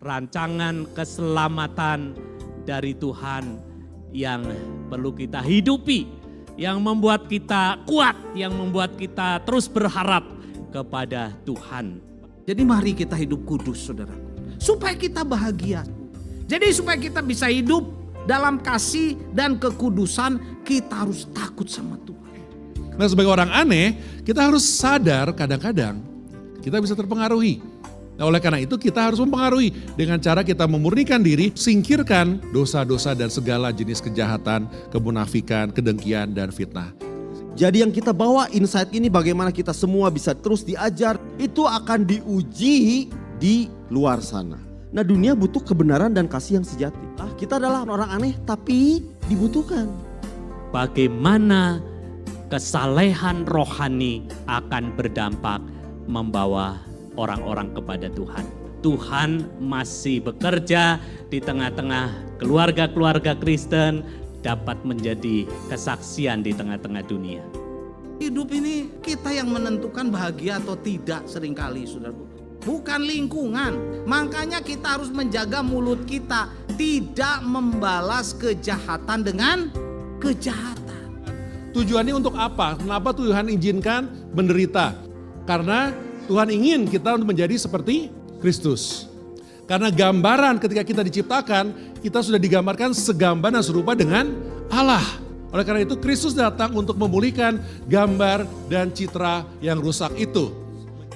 rancangan keselamatan dari Tuhan yang perlu kita hidupi, yang membuat kita kuat, yang membuat kita terus berharap kepada Tuhan. Jadi mari kita hidup kudus, saudara, supaya kita bahagia. Jadi supaya kita bisa hidup dalam kasih dan kekudusan, kita harus takut sama Tuhan. Nah, sebagai orang aneh, kita harus sadar kadang-kadang kita bisa terpengaruhi. Nah, oleh karena itu kita harus mempengaruhi dengan cara kita memurnikan diri, singkirkan dosa-dosa dan segala jenis kejahatan, kemunafikan, kedengkian, dan fitnah. Jadi yang kita bawa insight ini bagaimana kita semua bisa terus diajar, itu akan diuji di luar sana. Nah, dunia butuh kebenaran dan kasih yang sejati. Kita adalah orang aneh tapi dibutuhkan. Bagaimana kesalehan rohani akan berdampak membawa orang-orang kepada Tuhan. Tuhan masih bekerja di tengah-tengah keluarga-keluarga Kristen, dapat menjadi kesaksian di tengah-tengah dunia. Hidup ini kita yang menentukan bahagia atau tidak seringkali, saudara. Bukan lingkungan. Makanya kita harus menjaga mulut kita tidak membalas kejahatan dengan kejahatan. Tujuannya untuk apa? Kenapa Tuhan izinkan menderita? Karena Tuhan ingin kita untuk menjadi seperti Kristus. Karena gambaran ketika kita diciptakan, kita sudah digambarkan segambar dan serupa dengan Allah. Oleh karena itu Kristus datang untuk memulihkan gambar dan citra yang rusak itu.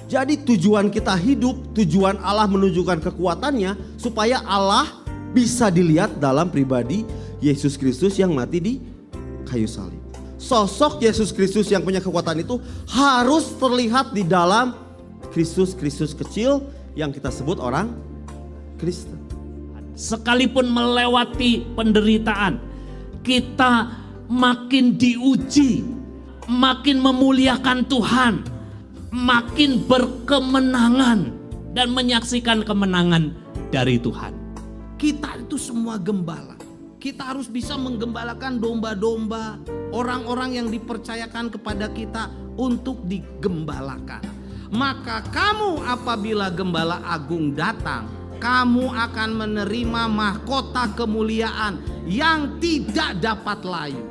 Jadi tujuan kita hidup, tujuan Allah menunjukkan kekuatannya supaya Allah bisa dilihat dalam pribadi Yesus Kristus yang mati di kayu salib. Sosok Yesus Kristus yang punya kekuatan itu harus terlihat di dalam Kristus kecil yang kita sebut orang Kristen. Sekalipun melewati penderitaan, kita makin diuji, makin memuliakan Tuhan, makin berkemenangan dan menyaksikan kemenangan dari Tuhan. Kita itu semua gembala. Kita harus bisa menggembalakan domba-domba, orang-orang yang dipercayakan kepada kita untuk digembalakan. Maka kamu apabila gembala agung datang, kamu akan menerima mahkota kemuliaan yang tidak dapat layu.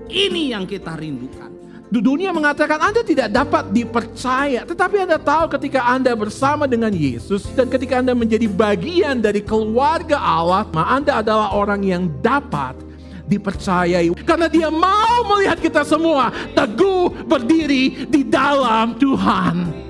Ini yang kita rindukan. Dunia mengatakan Anda tidak dapat dipercaya, tetapi Anda tahu ketika Anda bersama dengan Yesus dan ketika Anda menjadi bagian dari keluarga Allah, Anda adalah orang yang dapat dipercayai. Karena Dia mau melihat kita semua teguh berdiri di dalam Tuhan.